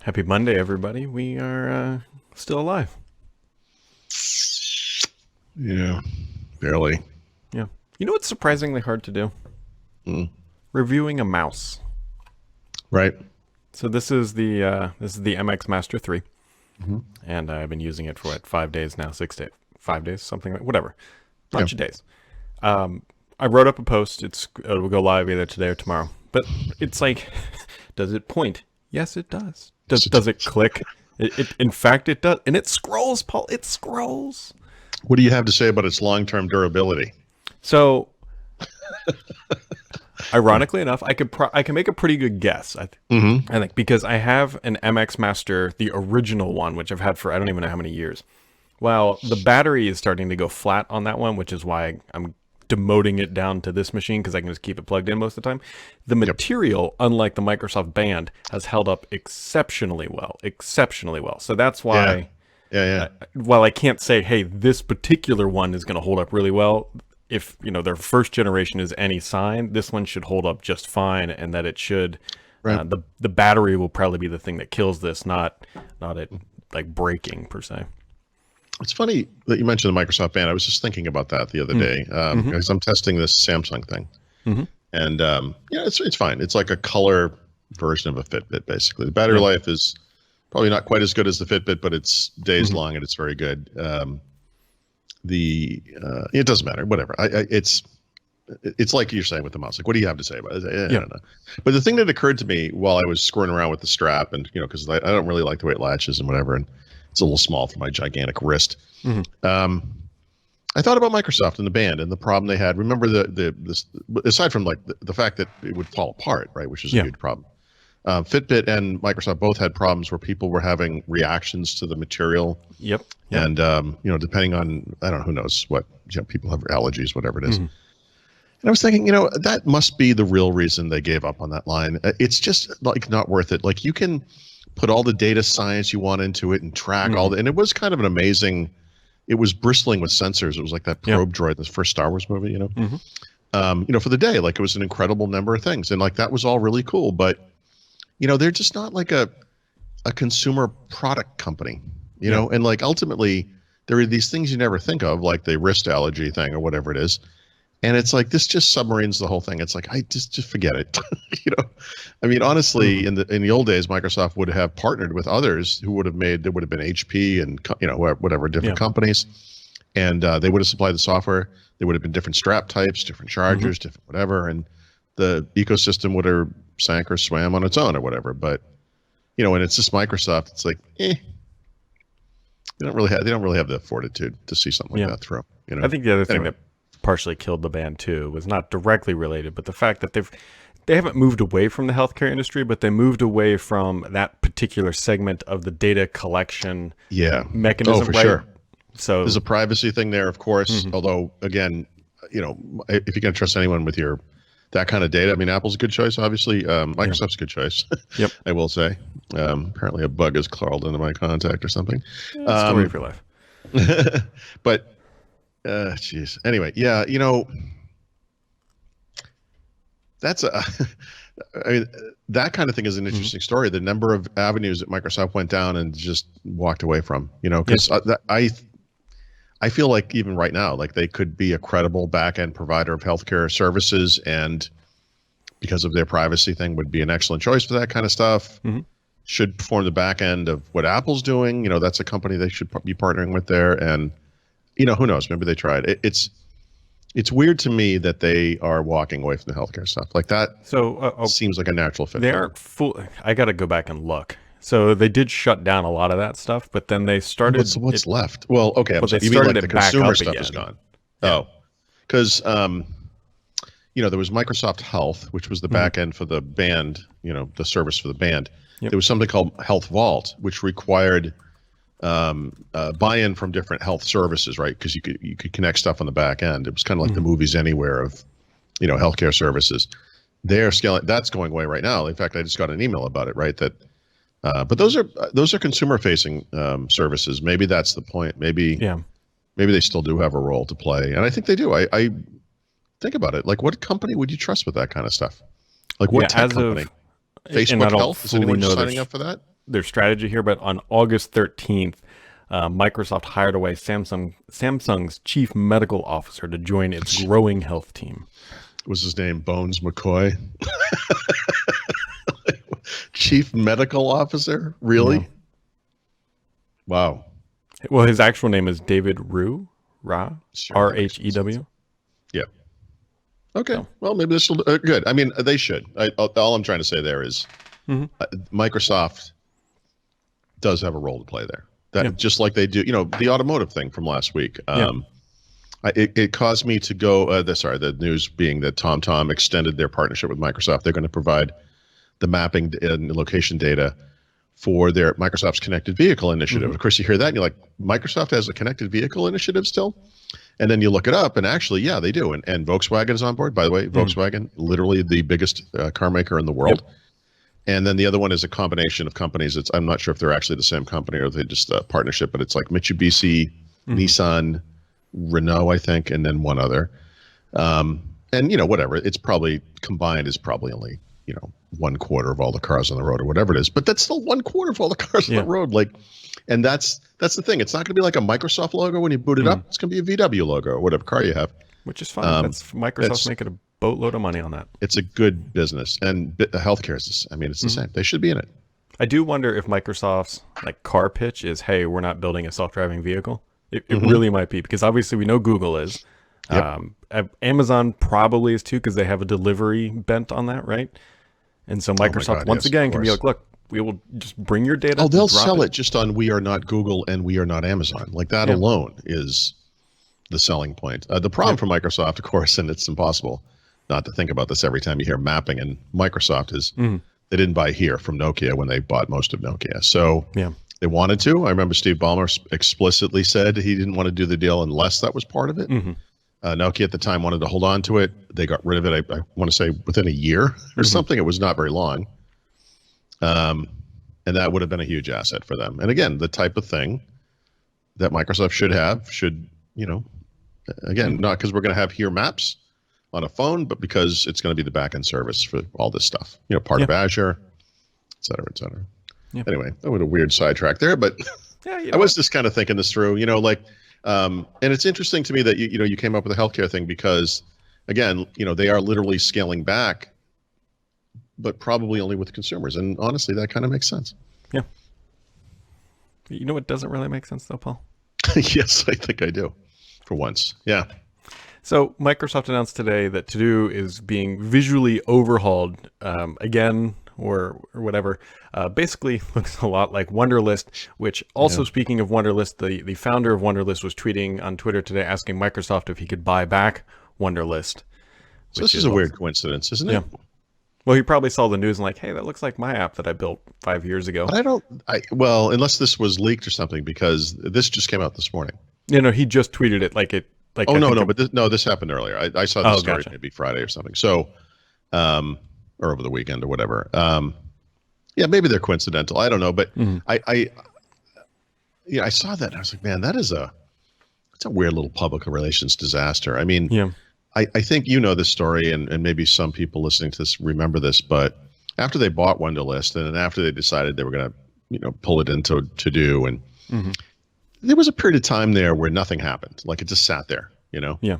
Happy Monday, everybody. We are still alive. Yeah, barely. Yeah. You know what's surprisingly hard to do? Mm. Reviewing a mouse. Right. So this is the MX Master 3, Mm-hmm. and I've been using it for 5 days now, 6 days, 5 days, something like whatever, Yeah. bunch of days. I wrote up a post. It will go live either today or tomorrow. But it's like, does it point? Yes, it does. Does it click? In fact, it does, and it scrolls, Paul. It scrolls. What do you have to say about its long-term durability? So, ironically enough, I can make a pretty good guess. Mm-hmm. I think because I have an MX Master, the original one, which I've had for I don't even know how many years. Well, the battery is starting to go flat on that one, which is why I'm demoting it down to this machine because I can just keep it plugged in most of the time. The material, unlike the Microsoft Band, has held up exceptionally well, exceptionally well. So that's why, Yeah. while I can't say, hey, this particular one is going to hold up really well, if their first generation is any sign, this one should hold up just fine, and that it should. Right. The battery will probably be the thing that kills this, not it like breaking per se. It's funny that you mentioned the Microsoft Band. I was just thinking about that the other day because I'm testing this Samsung thing, and yeah, it's fine. It's like a color version of a Fitbit, basically. The battery life is probably not quite as good as the Fitbit, but it's days long and it's very good. It doesn't matter. Whatever. It's like you're saying with the mouse. Like, what do you have to say about it? I don't know. But the thing that occurred to me while I was screwing around with the strap, and because I don't really like the way it latches and whatever, and it's a little small for my gigantic wrist. I thought about Microsoft and the Band and the problem they had. Remember this aside from like the fact that it would fall apart, right, which is a huge problem. Fitbit and Microsoft both had problems where people were having reactions to the material. Yep. And depending on, I don't know, who knows what, people have allergies, whatever it is. And I was thinking, that must be the real reason they gave up on that line. It's just like not worth it. Like you can put all the data science you want into it and track all the, and it was kind of an amazing, it was bristling with sensors. It was like that probe droid, the first Star Wars movie, for the day, like it was an incredible number of things. And like, that was all really cool, but they're just not like a consumer product company, and like ultimately there are these things you never think of, like the wrist allergy thing or whatever it is. And it's like, this just submarines the whole thing. It's like, I just forget it. I mean, honestly, in the old days, Microsoft would have partnered with others who would have there would have been HP and, whatever, different companies. And they would have supplied the software. There would have been different strap types, different chargers, different whatever. And the ecosystem would have sank or swam on its own or whatever. But, when it's just Microsoft, it's like, They don't really have the fortitude to see something like that through. I think the other thing that partially killed the Band too was not directly related, but the fact that they haven't moved away from the healthcare industry, but they moved away from that particular segment of the data collection mechanism. Oh, for sure. So there's a privacy thing there, of course. Although, again, if you're going to trust anyone with that kind of data, I mean, Apple's a good choice, obviously. Microsoft's a good choice. Yep. I will say. Apparently, a bug has crawled into my contact or something. Story of your life. But. Geez. Anyway, that's I mean, that kind of thing is an interesting story. The number of avenues that Microsoft went down and just walked away from, because I feel like even right now, like they could be a credible back-end provider of healthcare services, and because of their privacy thing, would be an excellent choice for that kind of stuff. Should form the back end of what Apple's doing. That's a company they should be partnering with there, and who knows? Maybe they tried. It's weird to me that they are walking away from the healthcare stuff like that. So seems like a natural fit. They aren't full. I got to go back and look. So they did shut down a lot of that stuff, but then they started. What's left? Well, okay. Well, you mean like the consumer stuff is gone? Oh, because there was Microsoft Health, which was the back end for the Band. The service for the Band. There was something called Health Vault, which required buy-in from different health services, right? Because you could connect stuff on the back end. It was kind of like the Movies Anywhere of, healthcare services. They're scaling. That's going away right now. In fact, I just got an email about it, right? That, but those are consumer-facing services. Maybe that's the point. Maybe they still do have a role to play, and I think they do. I think about it. Like, what company would you trust with that kind of stuff? Like, what tech company? Facebook Health? Is anyone signing up for that? their strategy here, but on August 13th, Microsoft hired away Samsung's chief medical officer to join its growing health team. Was his name Bones McCoy? Chief medical officer? Really? Yeah. Wow. Well, his actual name is David Rhew, Sure, that makes R-H-E-W. Yeah. Okay. So. Well, maybe this will good. I mean, they should. All I'm trying to say there is Microsoft does have a role to play there. That just like they do, you know, the automotive thing from last week. It caused me to go. The news being that TomTom extended their partnership with Microsoft. They're going to provide the mapping and location data for their Microsoft's connected vehicle initiative. Of course, you hear that and you're like, Microsoft has a connected vehicle initiative still? And then you look it up, and actually, yeah, they do. And Volkswagen is on board. By the way, Volkswagen, literally the biggest car maker in the world. Yep. And then the other one is a combination of companies. I'm not sure if they're actually the same company or they're just a partnership, but it's like Mitsubishi, Nissan, Renault, I think, and then one other. And, you know, whatever. It's probably combined is probably only, you know, 1/4 of all the cars on the road or whatever it is. But that's still 1/4 of all the cars on the road. Like, and that's the thing. It's not going to be like a Microsoft logo when you boot it up. It's going to be a VW logo or whatever car you have. Which is fine. Microsoft's making a boatload of money on that. It's a good business. And healthcare is, I mean, it's the same. They should be in it. I do wonder if Microsoft's like car pitch is, hey, we're not building a self-driving vehicle. It really might be, because obviously we know Google is. Yep. Amazon probably is too, because they have a delivery bent on that, right? And so Microsoft, once again, can be like, look, we will just bring your data. Oh, they'll sell it just on we are not Google and we are not Amazon. Like that alone is the selling point. The problem for Microsoft, of course, and it's impossible not to think about this every time you hear mapping, and Microsoft is they didn't buy here from Nokia when they bought most of Nokia. So they wanted to. I remember Steve Ballmer explicitly said he didn't want to do the deal unless that was part of it. Nokia at the time wanted to hold on to it. They got rid of it, I want to say, within a year or something. It was not very long. And that would have been a huge asset for them. And again, the type of thing that Microsoft should, you know, again, not because we're going to have here maps on a phone, but because it's going to be the backend service for all this stuff, you know, part of Azure, et cetera, et cetera. Anyway, that was a weird sidetrack there, but I was just kind of thinking this through, you know, like, and it's interesting to me that you came up with the healthcare thing because, again, you know, they are literally scaling back, but probably only with consumers, and honestly, that kind of makes sense. Yeah. You know what doesn't really make sense though, Paul? Yes, I think I do, for once. Yeah. So Microsoft announced today that ToDo is being visually overhauled again, or whatever. Basically looks a lot like Wunderlist, which also, speaking of Wunderlist, the founder of Wunderlist was tweeting on Twitter today asking Microsoft if he could buy back Wunderlist. So this is a weird coincidence, isn't it? Yeah. Well, he probably saw the news and like, hey, that looks like my app that I built 5 years ago. But well, unless this was leaked or something, because this just came out this morning. No, he just tweeted it like it. Like, this happened earlier. I saw this story maybe Friday or something. So, or over the weekend or whatever. Yeah, maybe they're coincidental. I don't know, but I saw that and I was like, man, it's a weird little public relations disaster. I mean, I think you know this story, and maybe some people listening to this remember this, but after they bought Wunderlist and then after they decided they were going to, you know, pull it into ToDo, and there was a period of time there where nothing happened. Like it just sat there, you know? Yeah.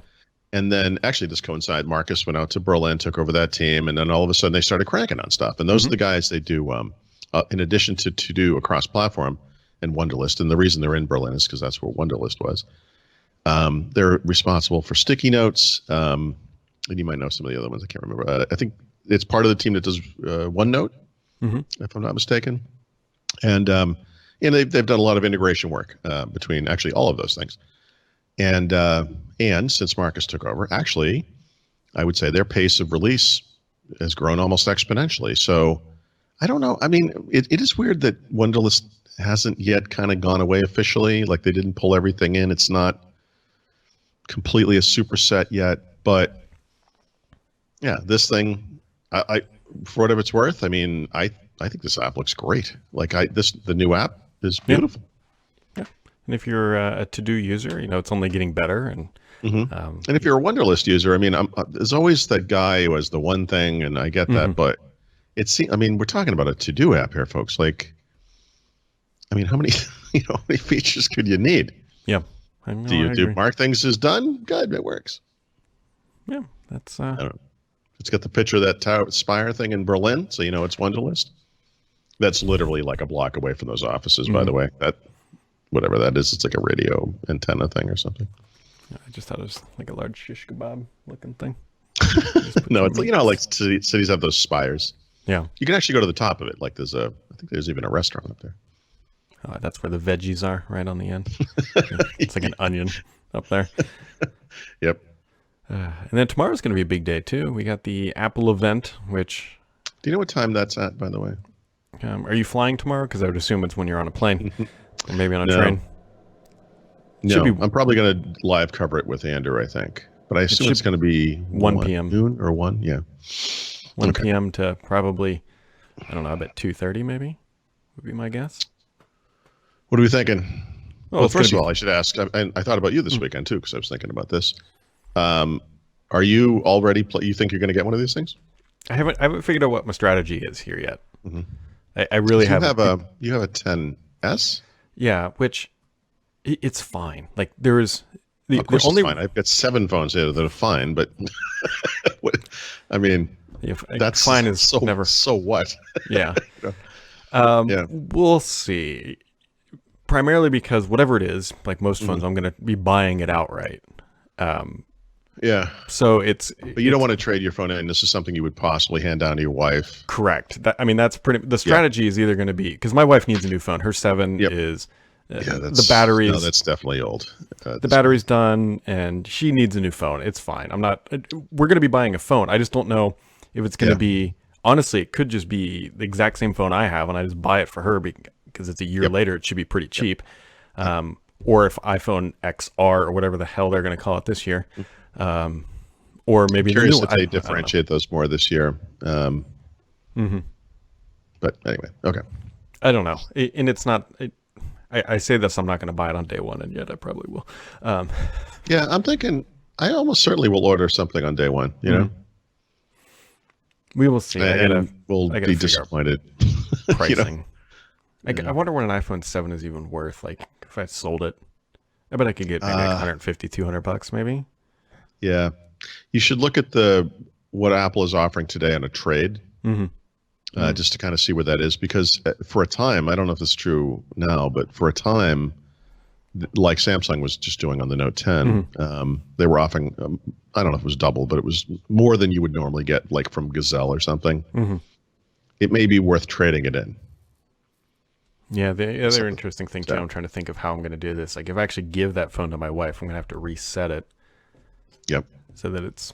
And then actually this coincided. Marcus went out to Berlin, took over that team, and then all of a sudden they started cranking on stuff. And those are the guys they do, in addition to ToDo across platform and Wunderlist. And the reason they're in Berlin is because that's where Wunderlist was. They're responsible for sticky notes. And you might know some of the other ones. I can't remember. I think it's part of the team that does OneNote, if I'm not mistaken. And they've done a lot of integration work between actually all of those things. And since Marcus took over, actually, I would say their pace of release has grown almost exponentially. So I don't know. I mean, it is weird that Wunderlist hasn't yet kind of gone away officially. Like they didn't pull everything in. It's not completely a superset yet. But yeah, this thing, I for whatever it's worth, I mean, I think this app looks great. Like the new app is beautiful. Yeah. And if you're a ToDo user, you know, it's only getting better. And and if you're a Wunderlist user, I mean, there's always that guy who has the one thing, and I get that, but I mean, we're talking about a ToDo app here, folks. Like, I mean, how many how many features could you need? Yeah. I know, Do you I agree. mark things as done? Good, it works. Yeah, that's I don't know. It's got the picture of that tower spire thing in Berlin, so you know it's Wunderlist. That's literally like a block away from those offices, by the way. That whatever that is, it's like a radio antenna thing or something. I just thought it was like a large shish kebab looking thing. No, it's like cities have those spires. Yeah. You can actually go to the top of it. Like I think there's even a restaurant up there. That's where the veggies are, right on the end. It's like an onion up there. Yep. And then tomorrow's going to be a big day too. We got the Apple event, which. Do you know what time that's at, by the way? Are you flying tomorrow? Because I would assume it's when you're on a plane, or maybe on a No. train. No, I'm probably going to live cover it with Andrew, I think. But I assume it's going to be 1 p.m. noon or 1, yeah. 1 p.m. to probably, I don't know, I bet 2:30 maybe would be my guess. What are we thinking? Well, first of all, I should ask. I thought about you this weekend too, because I was thinking about this. Are you already? You think you're going to get one of these things? I haven't figured out what my strategy is here yet. I really haven't. You have a 10S. Yeah, which it's fine. Like there is of course, it's fine. I've got 7 phones here that are fine, but I mean, that's fine is so never. So what? Yeah. Yeah. We'll see. Primarily because whatever it is, like most phones, I'm going to be buying it outright. Yeah. So but you don't want to trade your phone in. This is something you would possibly hand down to your wife. Correct. That's the strategy is either going to be, because my wife needs a new phone. Her 7 is the batteries. No, that's definitely old. The battery's done, and she needs a new phone. It's fine. We're going to be buying a phone. I just don't know if it's going to be. Honestly, it could just be the exact same phone I have, and I just buy it for her because it's a year later. It should be pretty cheap. Or if iPhone XR or whatever the hell they're going to call it this year. Or maybe I'm curious if they differentiate those more this year. But anyway, okay. I don't know. And it's not. I say this, I'm not going to buy it on day one, and yet I probably will. Yeah, I'm thinking I almost certainly will order something on day one. You know, we will see. And we'll be disappointed. Pricing. I wonder what an iPhone 7 is even worth. Like if I sold it, I bet I could get maybe like 150, $200 maybe. Yeah, you should look at what Apple is offering today on a trade. Just to kind of see where that is, because for a time, I don't know if it's true now, but for a time, like Samsung was just doing on the Note 10, they were offering, I don't know if it was double, but it was more than you would normally get, like from Gazelle or something. It may be worth trading it in. Yeah, the other interesting thing too, I'm trying to think of how I'm going to do this. Like if I actually give that phone to my wife, I'm going to have to reset it. Yep. So that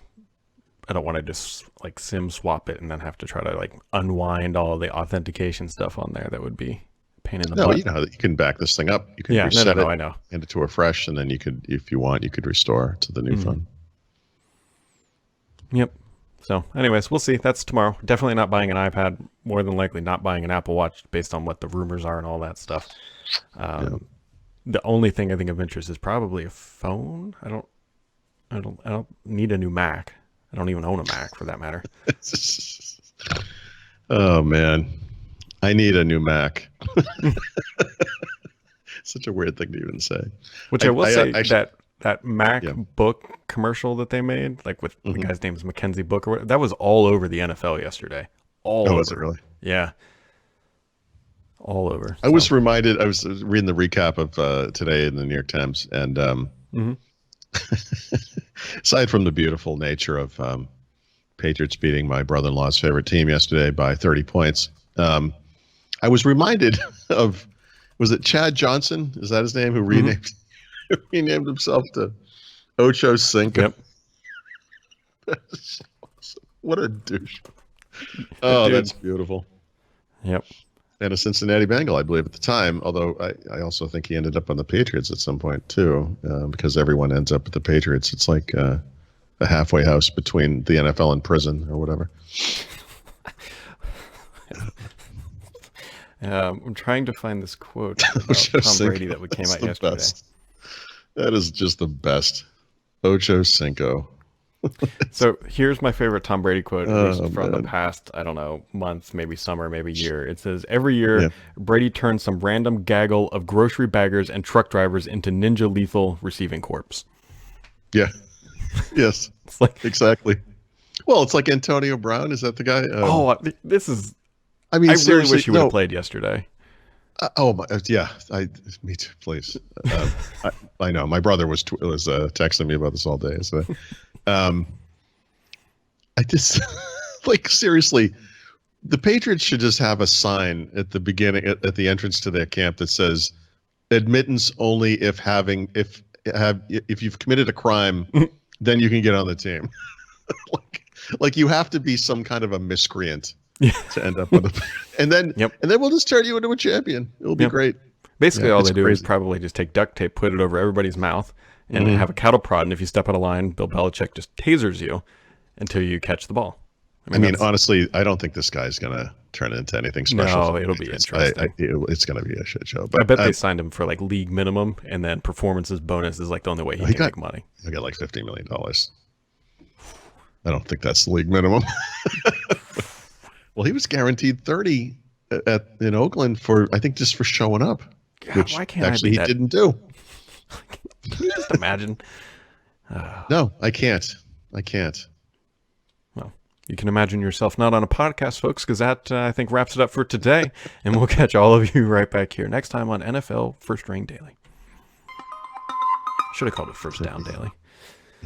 I don't want to just like SIM swap it and then have to try to like unwind all of the authentication stuff on there. That would be a pain in the butt. No, you know, you can back this thing up. You can reset it, I know. Hand it to her fresh, and then you could, if you want, you could restore to the new phone. Yep. So anyways, we'll see. That's tomorrow. Definitely not buying an iPad. More than likely not buying an Apple Watch based on what the rumors are and all that stuff. The only thing I think of interest is probably a phone. I don't need a new Mac. I don't even own a Mac for that matter. Oh man, I need a new Mac. Such a weird thing to even say. Which I will say that MacBook commercial that they made, like with the guy's name is Mackenzie Book or whatever, that was all over the NFL yesterday. All over. Was it really? Yeah. All over. I was reminded. I was reading the recap of today in the New York Times, and aside from the beautiful nature of Patriots beating my brother-in-law's favorite team yesterday by 30 points, I was reminded of, was it Chad Johnson? Is that his name? Who renamed himself to Ocho Cinco? Yep. What a douche. Oh, that's beautiful. Yep. And a Cincinnati Bengal, I believe, at the time. Although I also think he ended up on the Patriots at some point too, because everyone ends up with the Patriots. It's like a halfway house between the NFL and prison or whatever. I'm trying to find this quote about Tom Brady that came out yesterday. Best. That is just the best. Ocho Cinco. So here's my favorite Tom Brady quote, at least from the Man. past, I don't know, month, maybe summer, maybe year. It says, every year, Yeah. Brady turns some random gaggle of grocery baggers and truck drivers into ninja lethal receiving corps. Yeah. Yes. It's like, Exactly. Well, it's like Antonio Brown. Is that the guy? this is, I mean, I really seriously, wish he would have no. played yesterday. Oh my, yeah. Me too. Please. I know. My brother was texting me about this all day. So, um, I just like seriously, the Patriots should just have a sign at the beginning, at the entrance to their camp that says, "Admittance only if you've committed a crime, then you can get on the team." like you have to be some kind of a miscreant Yeah. to end up with a, Yep. and then we'll just turn you into a champion. It'll be Yep. great. Basically, Yeah, all it's they do is crazy. probably just take duct tape, put it over everybody's mouth, and have a cattle prod. And if you step out of line, Bill Belichick just tasers you until you catch the ball. I mean, that's- honestly, I don't think this guy's gonna turn into anything special. No, for the it'll be Patriots. interesting. It's gonna be a shit show. I But bet they signed him for like league minimum, and then performances bonus is like the only way he can make money. I got like $50 million. I don't think that's the league minimum. Well, he was guaranteed 30 in Oakland for, I think, just for showing up, which why can't actually I be he that? didn't do. Can you just imagine? No, I can't. I can't. Well, you can imagine yourself not on a podcast, folks, because that, I think, wraps it up for today. And we'll catch all of you right back here next time on NFL First Ring Daily. Should have called it First Down Daily.